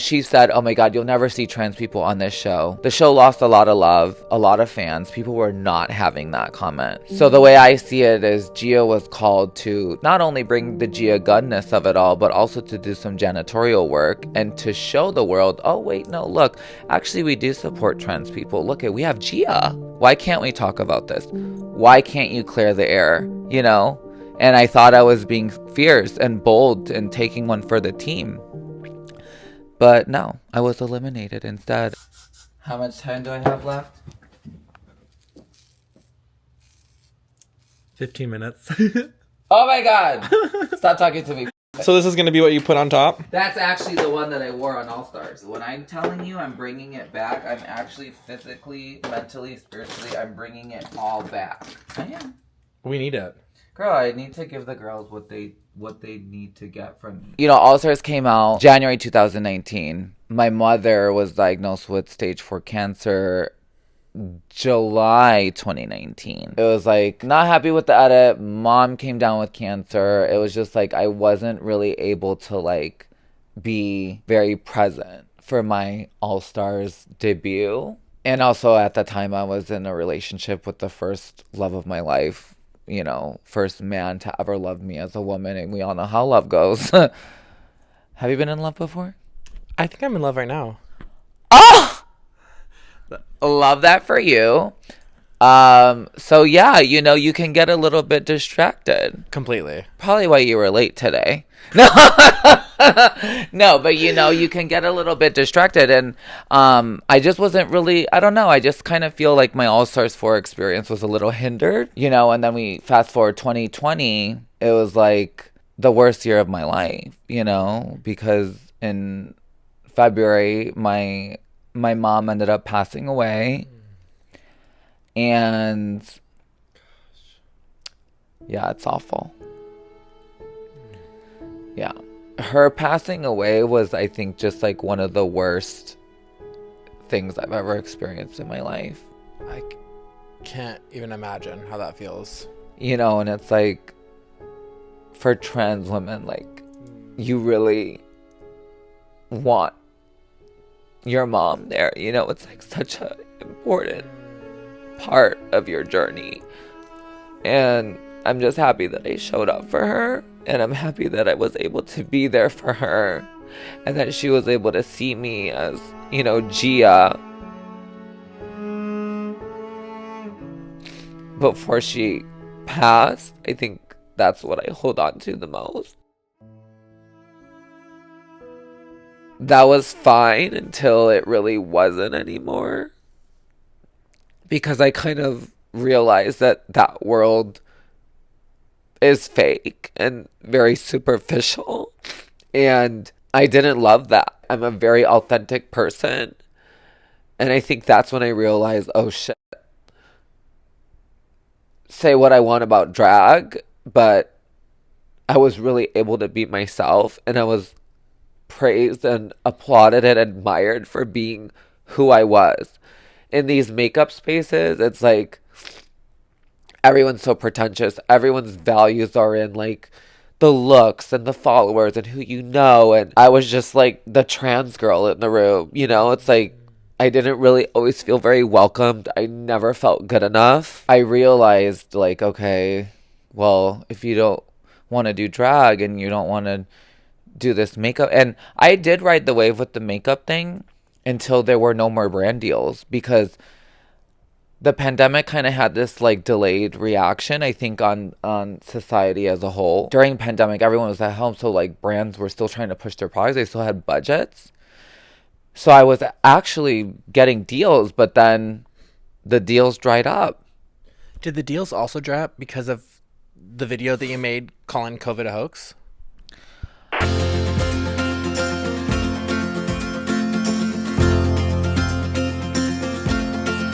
She said, oh my God, you'll never see trans people on this show. The show lost a lot of love, a lot of fans. People were not having that comment. So the way I see it is Gia was called to not only bring the Gia Gunness of it all, but also to do some janitorial work and to show the world, oh wait, no, look, actually we do support trans people. Look, we have Gia. Why can't we talk about this? Why can't you clear the air, you know? And I thought I was being fierce and bold and taking one for the team. But no, I was eliminated instead. How much time do I have left? 15 minutes. Oh my God! Stop talking to me. So this is going to be what you put on top? That's actually the one that I wore on All Stars. When I'm telling you I'm bringing it back, I'm actually physically, mentally, spiritually, I'm bringing it all back. I am. We need it. Girl, I need to give the girls what they need to get from me. You know, All Stars came out January 2019. My mother was diagnosed with stage 4 cancer July 2019. It was like, not happy with the edit. Mom came down with cancer. It was just like I wasn't really able to like be very present for my All Stars debut. And also at the time I was in a relationship with the first love of my life. You know, first man to ever love me as a woman, and we all know how love goes. Have you been in love before? I think I'm in love right now. Oh! Love that for you. So yeah, you know, you can get a little bit distracted. Completely. Probably why you were late today. No, no, but you know, you can get a little bit distracted, and I just wasn't really. I don't know. I just kind of feel like my All Stars 4 experience was a little hindered, you know. And then we fast forward 2020. It was like the worst year of my life, you know, because in February my mom ended up passing away, and yeah, it's awful. Yeah. Her passing away was, I think, just like one of the worst things I've ever experienced in my life. I can't even imagine how that feels. You know, and it's like, for trans women, like, you really want your mom there. You know, it's like such an important part of your journey. And I'm just happy that I showed up for her. And I'm happy that I was able to be there for her. And that she was able to see me as, you know, Gia. Before she passed, I think that's what I hold on to the most. That was fine until it really wasn't anymore. Because I kind of realized that that world is fake and very superficial, and I didn't love that. I'm a very authentic person, and I think that's when I realized, oh shit, say what I want about drag, but I was really able to be myself, and I was praised and applauded and admired for being who I was. In these makeup spaces, it's like everyone's so pretentious. Everyone's values are in like the looks and the followers and who you know. And I was just like the trans girl in the room, you know? It's like I didn't really always feel very welcomed. I never felt good enough. I realized like, okay, well, if you don't want to do drag and you don't want to do this makeup. And I did ride the wave with the makeup thing until there were no more brand deals, because the pandemic kind of had this like delayed reaction, I think, on society as a whole. During pandemic, everyone was at home, so like brands were still trying to push their products. They still had budgets. So I was actually getting deals, but then the deals dried up. Did the deals also dry up because of the video that you made calling COVID a hoax?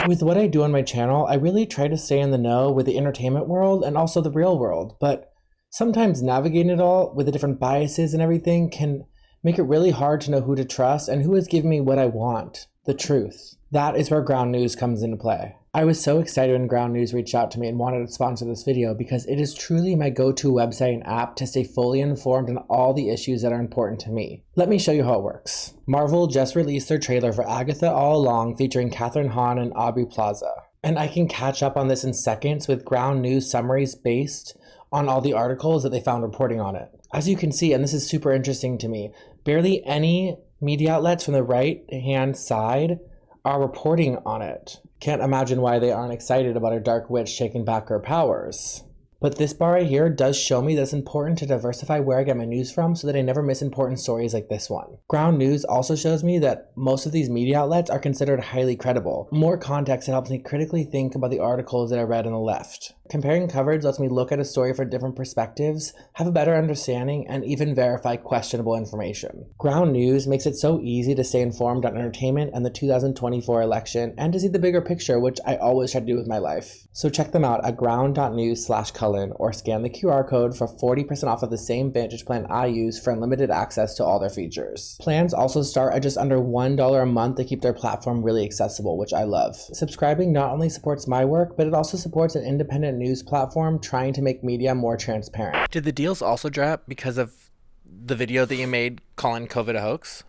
With what I do on my channel, I really try to stay in the know with the entertainment world and also the real world. But sometimes navigating it all with the different biases and everything can make it really hard to know who to trust and who is giving me what I want, the truth. That is where ground news comes into play. I was so excited when Ground News reached out to me and wanted to sponsor this video because it is truly my go-to website and app to stay fully informed on all the issues that are important to me. Let me show you how it works. Marvel just released their trailer for Agatha All Along featuring Kathryn Hahn and Aubrey Plaza. And I can catch up on this in seconds with Ground News summaries based on all the articles that they found reporting on it. As you can see, and this is super interesting to me, barely any media outlets from the right-hand side are reporting on it. Can't imagine why they aren't excited about a dark witch taking back her powers. But this bar right here does show me that it's important to diversify where I get my news from so that I never miss important stories like this one. Ground News also shows me that most of these media outlets are considered highly credible. More context that helps me critically think about the articles that I read on the left. Comparing coverage lets me look at a story from different perspectives, have a better understanding, and even verify questionable information. Ground News makes it so easy to stay informed on entertainment and the 2024 election and to see the bigger picture, which I always try to do with my life. So check them out at ground.news/Cullen or scan the QR code for 40% off of the same Vantage plan I use for unlimited access to all their features. Plans also start at just under $1 a month to keep their platform really accessible, which I love. Subscribing not only supports my work, but it also supports an independent news platform trying to make media more transparent. Did the deals also drop because of the video that you made calling COVID a hoax?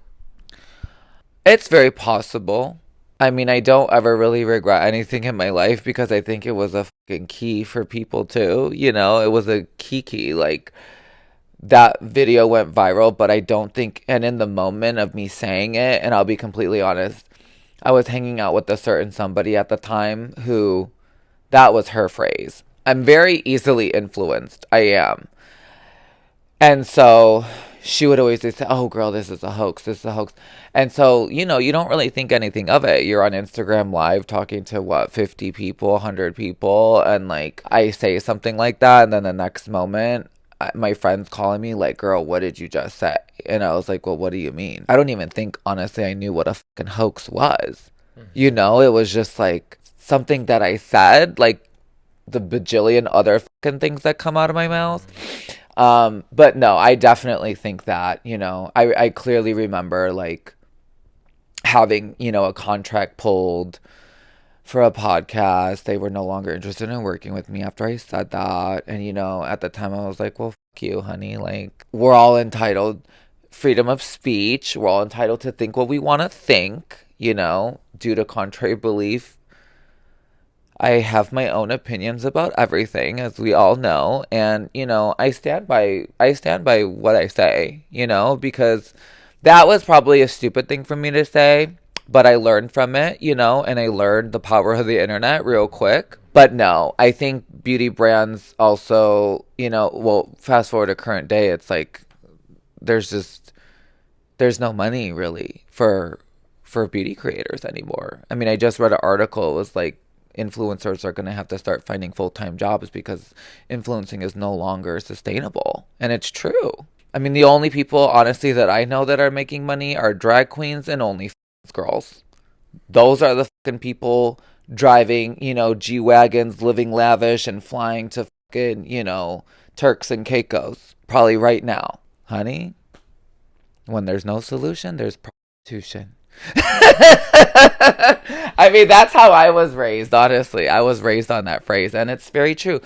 It's very possible. I mean, I don't ever really regret anything in my life because I think it was a fucking key for people too. You know, it was a key. Like, that video went viral, but I don't think, and in the moment of me saying it, and I'll be completely honest, I was hanging out with a certain somebody at the time who, that was her phrase. I'm very easily influenced. I am. And so she would always say, oh, girl, this is a hoax. This is a hoax. And so, you know, you don't really think anything of it. You're on Instagram Live talking to, 50 people, 100 people. And, like, I say something like that. And then the next moment, my friend's calling me, like, girl, what did you just say? And I was like, well, what do you mean? I don't even think, honestly, I knew what a fucking hoax was. Mm-hmm. You know, it was just, like, something that I said, like, the bajillion other fucking things that come out of my mouth. But no, I definitely think that, you know, I clearly remember, like, having, you know, a contract pulled for a podcast. They were no longer interested in working with me after I said that. And, you know, at the time I was like, well, fuck you, honey. Like, we're all entitled, freedom of speech. We're all entitled to think what we want to think, you know, due to contrary belief. I have my own opinions about everything, as we all know, and, you know, I stand by what I say, you know, because that was probably a stupid thing for me to say, but I learned from it, you know, and I learned the power of the internet real quick. But no, I think beauty brands also, you know, well, fast forward to current day, it's like there's no money really for beauty creators anymore. I mean, I just read an article, it was like, influencers are going to have to start finding full-time jobs because influencing is no longer sustainable. And it's true. I mean, the only people, honestly, that I know that are making money are drag queens and OnlyFans girls. Those are the fucking people driving, you know, G-Wagons, living lavish, and flying to fucking, you know, Turks and Caicos. Probably right now. Honey, when there's no solution, there's prostitution. I mean, that's how I was raised, honestly. I was raised on that phrase, and it's very true.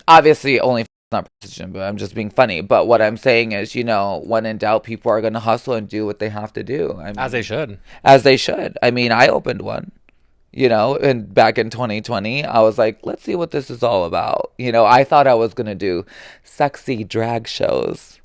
Obviously, only not prostitution, but I'm just being funny. But what I'm saying is, you know, when in doubt, people are going to hustle and do what they have to do. I mean, as they should. As they should. I mean, I opened one, you know, and back in 2020, I was like, let's see what this is all about. You know, I thought I was going to do sexy drag shows.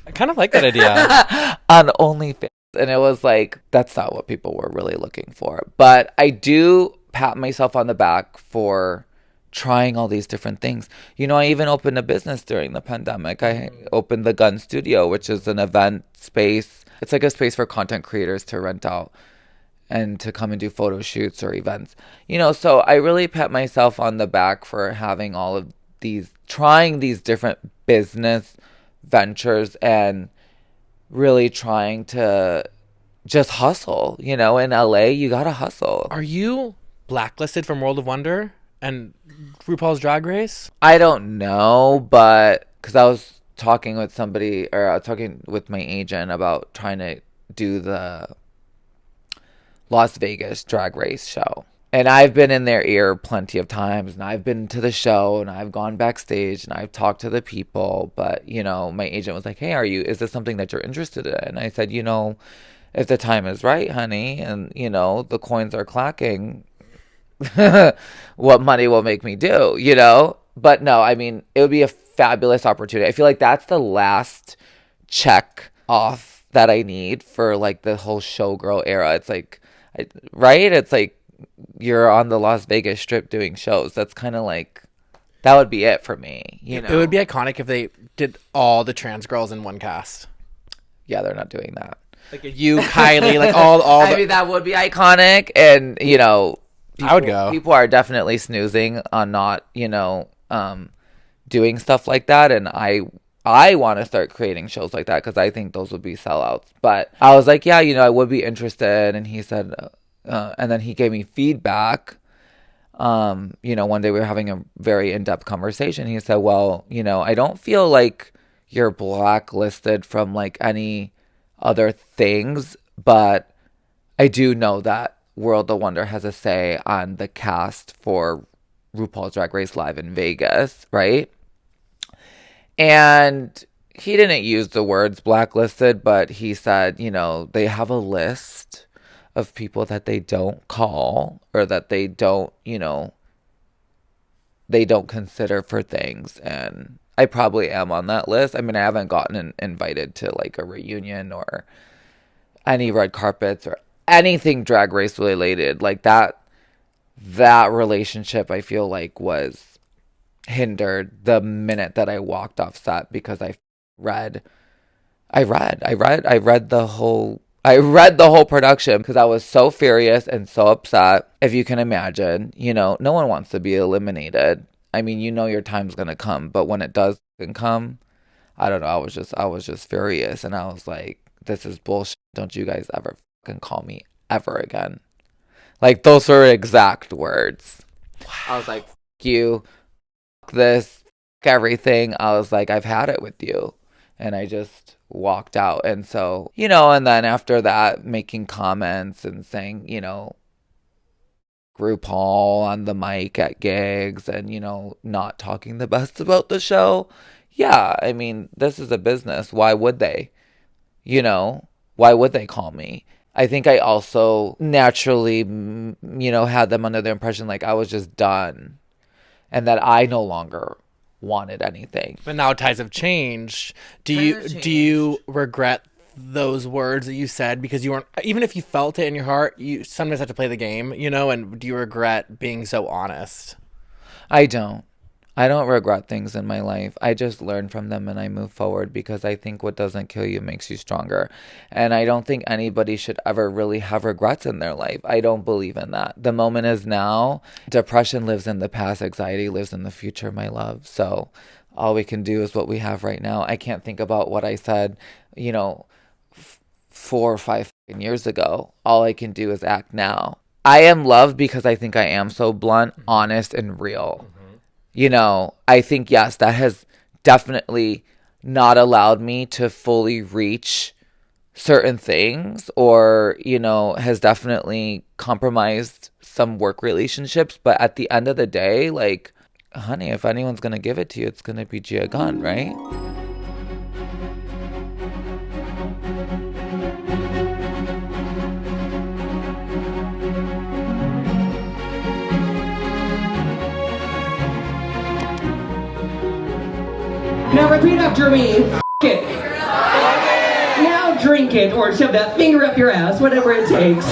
I kind of like that idea. On OnlyFans. And it was like, that's not what people were really looking for. But I do pat myself on the back for trying all these different things. You know, I even opened a business during the pandemic. I opened the Gunn Studio, which is an event space. It's like a space for content creators to rent out and to come and do photo shoots or events. You know, so I really pat myself on the back for having all of these, trying these different business ventures and really trying to just hustle. You know, in LA, you gotta hustle. Are you blacklisted from World of Wonder and RuPaul's Drag Race? I don't know, but because I was talking with somebody, or I was talking with my agent about trying to do the Las Vegas Drag Race show. And I've been in their ear plenty of times, and I've been to the show, and I've gone backstage, and I've talked to the people. But, you know, my agent was like, hey, is this something that you're interested in? And I said, you know, if the time is right, honey, and, you know, the coins are clacking, what money will make me do, you know? But no, I mean, it would be a fabulous opportunity. I feel like that's the last check off that I need for like the whole showgirl era. It's like, right? It's like, you're on the Las Vegas Strip doing shows. That's kind of like, that would be it for me, you know? It would be iconic if they did all the trans girls in one cast. Yeah, they're not doing that. Like you, Kylie, like all I mean, that would be iconic. And, you know, I would go. People are definitely snoozing on not, you know, doing stuff like that. And I want to start creating shows like that because I think those would be sellouts. But I was like, yeah, you know, I would be interested. And he said, and then he gave me feedback. You know, one day we were having a very in-depth conversation. He said, well, you know, I don't feel like you're blacklisted from like any other things, but I do know that World of Wonder has a say on the cast for RuPaul's Drag Race Live in Vegas, right? And he didn't use the words blacklisted, but he said, you know, they have a list of people that they don't call or that they don't, you know, they don't consider for things. And I probably am on that list. I mean, I haven't gotten invited to like a reunion or any red carpets or anything Drag Race related. Like that relationship I feel like was hindered the minute that I walked off set because I read the whole production because I was so furious and so upset. If you can imagine, you know, no one wants to be eliminated. I mean, you know, your time's going to come, but when it does come, I don't know. I was just furious. And I was like, this is bullshit. Don't you guys ever fucking call me ever again. Like those were exact words. Wow. I was like, fuck you, fuck this, fuck everything. I was like, I've had it with you. And I just walked out. And so, you know, and then after that, making comments and saying, you know, RuPaul on the mic at gigs and, you know, not talking the best about the show. Yeah, I mean, this is a business. Why would they? You know, why would they call me? I think I also naturally, you know, had them under the impression like I was just done and that I no longer wanted anything. But now times have changed. Do you regret those words that you said because you weren't, even if you felt it in your heart, you sometimes have to play the game, you know? And do you regret being so honest? I don't regret things in my life. I just learn from them and I move forward because I think what doesn't kill you makes you stronger. And I don't think anybody should ever really have regrets in their life. I don't believe in that. The moment is now. Depression lives in the past. Anxiety lives in the future, my love. So all we can do is what we have right now. I can't think about what I said, you know, 4 or 5 years ago. All I can do is act now. I am loved because I think I am so blunt, honest, and real. You know, I think, yes, that has definitely not allowed me to fully reach certain things or, you know, has definitely compromised some work relationships. But at the end of the day, like, honey, if anyone's going to give it to you, it's going to be Gia Gunn, right? Now repeat after me. It. Now drink it or shove that finger up your ass, whatever it takes.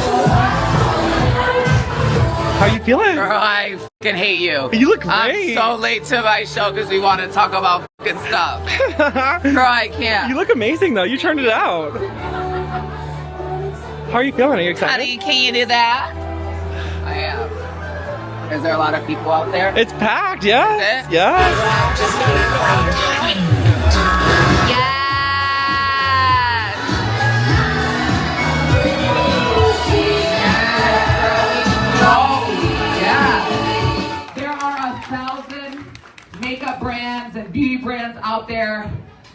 How you feeling? Girl, I fucking hate you. You look great. I'm so late to my show because we want to talk about fucking stuff. Girl, I can't. You look amazing though. You turned it out. How are you feeling? Are you excited? Honey, can you do that? I am. Is there a lot of people out there? It's packed, yeah. Is it? Yeah. Yes! Oh, yeah. There are 1,000 makeup brands and beauty brands out there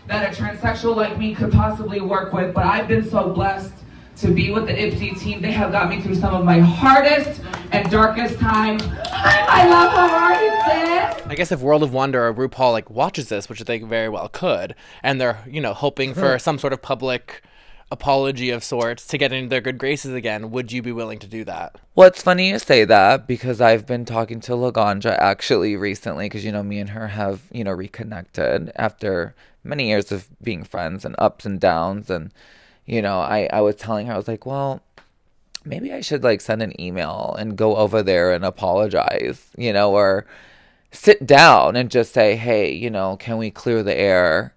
that a transsexual like me could possibly work with, but I've been so blessed to be with the Ipsy team. They have got me through some of my hardest and darkest times. Hi, my love, how are you, sis? I guess if World of Wonder or RuPaul like watches this, which they very well could, and they're, hoping for some sort of public apology of sorts to get into their good graces again, would you be willing to do that? Well, it's funny you say that because I've been talking to Laganja actually recently because, me and her have, reconnected after many years of being friends and ups and downs. And, I was telling her, I was like, well, maybe I should like send an email and go over there and apologize, or sit down and just say, hey, can we clear the air?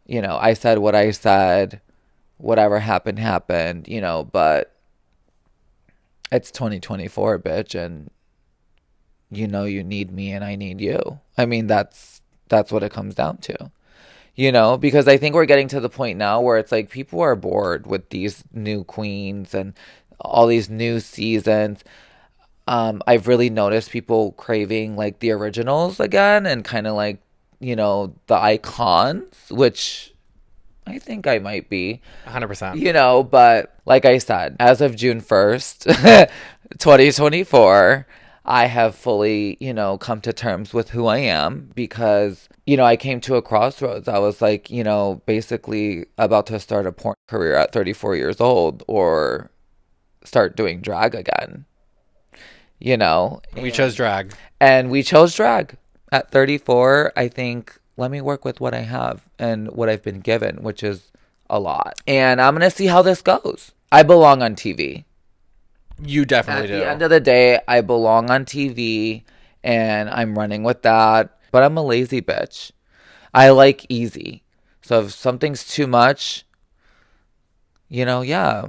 I said what I said. Whatever happened, but it's 2024, bitch, and you need me and I need you. I mean, that's what it comes down to. Because I think we're getting to the point now where it's like people are bored with these new queens and all these new seasons. I've really noticed people craving like the originals again and kind of like, the icons, which I think I might be. 100%. But like I said, as of June 1st, 2024, I have fully, come to terms with who I am because, I came to a crossroads. I was like, basically about to start a porn career at 34 years old or start doing drag again, We chose drag. And we chose drag at 34. I think, let me work with what I have and what I've been given, which is a lot. And I'm going to see how this goes. I belong on TV. You definitely do. At the end of the day, I belong on TV and I'm running with that. But I'm a lazy bitch. I like easy. So if something's too much, yeah,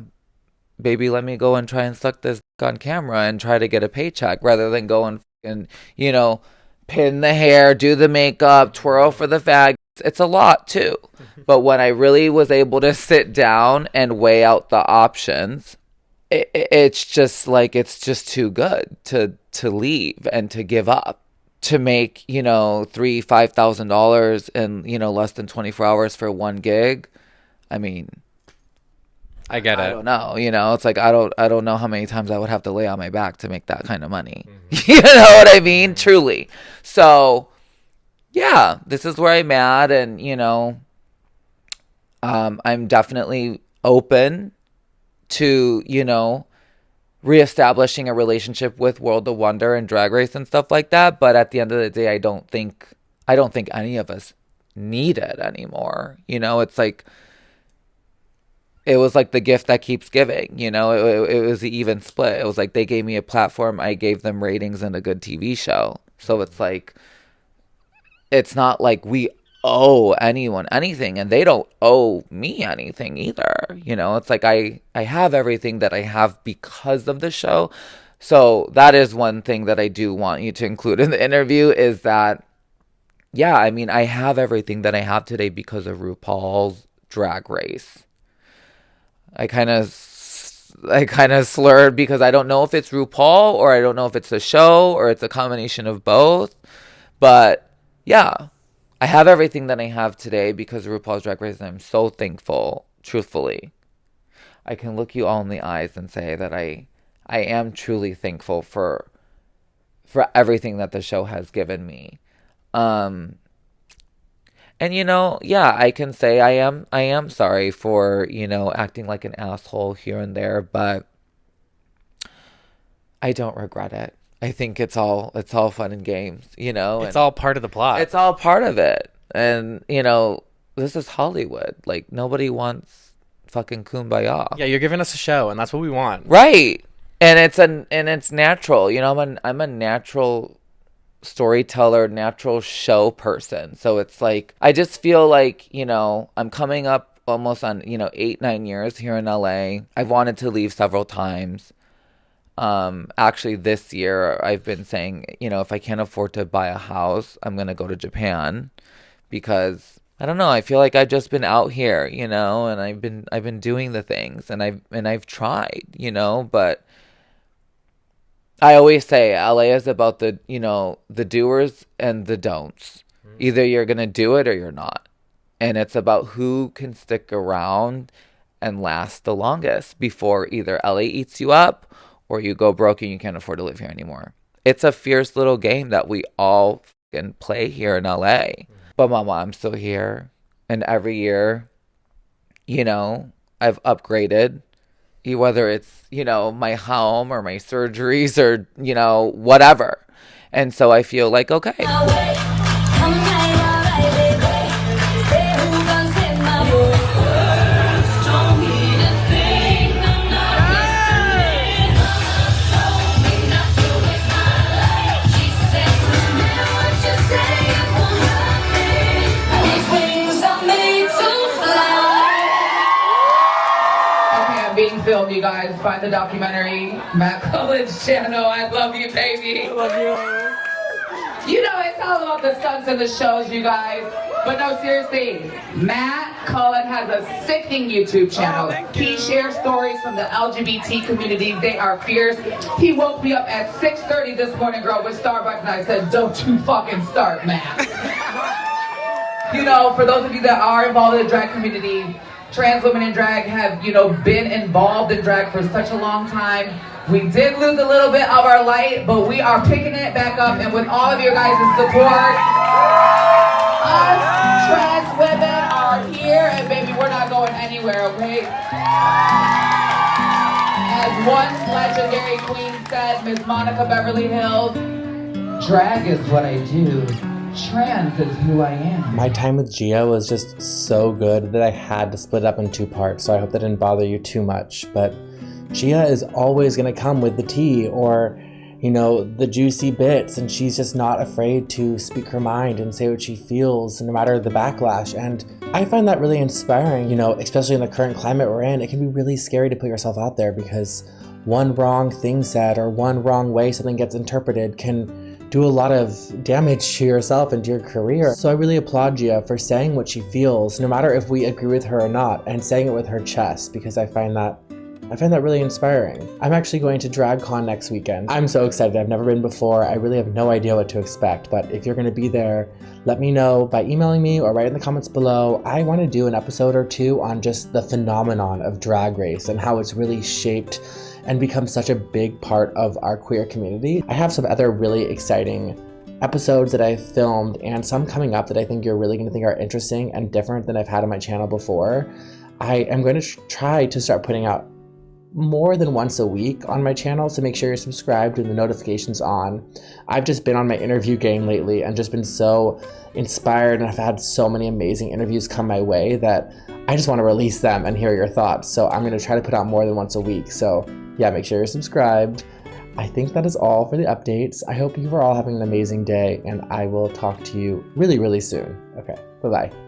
baby, let me go and try and suck this on camera and try to get a paycheck rather than go and pin the hair, do the makeup, twirl for the fag. It's a lot too. But when I really was able to sit down and weigh out the options, it's just like, it's just too good to leave and to give up. To make, $3,000-$5,000 in, less than 24 hours for one gig. I mean, I get it. I don't know, it's like, I don't know how many times I would have to lay on my back to make that kind of money. Mm-hmm. You know what I mean? Truly. So yeah, this is where I'm at. And, I'm definitely open to, reestablishing a relationship with World of Wonder and Drag Race and stuff like that. But at the end of the day, I don't think any of us need it anymore. It's like, it was like the gift that keeps giving, it was the even split. It was like they gave me a platform, I gave them ratings and a good TV show. So it's like, it's not like we owe anyone anything and they don't owe me anything either. It's like I have everything that I have because of the show. So that is one thing that I do want you to include in the interview is that, yeah, I mean, I have everything that I have today because of RuPaul's Drag Race. I kind of slurred because I don't know if it's RuPaul or I don't know if it's a show or it's a combination of both. But yeah, I have everything that I have today because of RuPaul's Drag Race, and I'm so thankful, truthfully. I can look you all in the eyes and say that I am truly thankful for everything that the show has given me. And yeah, I can say I am sorry for, acting like an asshole here and there, but I don't regret it. I think it's all fun and games, It's all part of the plot. It's all part of it. And, this is Hollywood. Like, nobody wants fucking kumbaya. Yeah, you're giving us a show, and that's what we want. Right. And it's natural. I'm a natural storyteller, natural show person. So it's like, I just feel like, I'm coming up almost on, 8-9 years here in LA. I've wanted to leave several times. Actually this year I've been saying, if I can't afford to buy a house, I'm going to go to Japan because I don't know, I feel like I've just been out here, and I've been doing the things and I've tried, but I always say LA is about the doers and the don'ts. Either you're going to do it or you're not. And it's about who can stick around and last the longest before either LA eats you up or you go broke and you can't afford to live here anymore. It's a fierce little game that we all can play here in LA. But my mom's still here. And every year, you know, I've upgraded, whether it's, you know, my home or my surgeries or, you know, whatever. And so I feel like, okay. Being filmed, you guys. Find the documentary, Matt Cullen's channel. I love you, baby. I love you. You know, it's all about the stunts and the shows, you guys. But no, seriously, Matt Cullen has a sickening YouTube channel. He shares stories from the LGBT community. They are fierce. He woke me up at 6:30 this morning, girl, with Starbucks, and I said, don't you fucking start, Matt. You know, for those of you that are involved in the drag community, trans women in drag have, you know, been involved in drag for such a long time. We did lose a little bit of our light, but we are picking it back up, and with all of your guys' support, us trans women are here, and baby, we're not going anywhere, okay? As one legendary queen said, Miss Monica Beverly Hills, drag is what I do. Trans is who I am. My time with Gia was just so good that I had to split it up in 2 parts, so I hope that didn't bother you too much. But Gia is always going to come with the tea or, you know, the juicy bits, and she's just not afraid to speak her mind and say what she feels, no matter the backlash. And I find that really inspiring, you know, especially in the current climate we're in. It can be really scary to put yourself out there because one wrong thing said or one wrong way something gets interpreted can do a lot of damage to yourself and to your career. So I really applaud Gia for saying what she feels, no matter if we agree with her or not, and saying it with her chest, because I find that really inspiring. I'm actually going to DragCon next weekend. I'm so excited. I've never been before. I really have no idea what to expect, but if you're going to be there, let me know by emailing me or write in the comments below. I want to do an episode or 2 on just the phenomenon of Drag Race and how it's really shaped and become such a big part of our queer community. I have some other really exciting episodes that I've filmed and some coming up that I think you're really going to think are interesting and different than I've had on my channel before. I am going to try to start putting out more than once a week on my channel, so make sure you're subscribed and the notifications on. I've just been on my interview game lately and just been so inspired, and I've had so many amazing interviews come my way that I just want to release them and hear your thoughts. So I'm going to try to put out more than once a week. So yeah, make sure you're subscribed. I think that is all for the updates. I hope you are all having an amazing day, and I will talk to you really, really soon. Okay, bye-bye.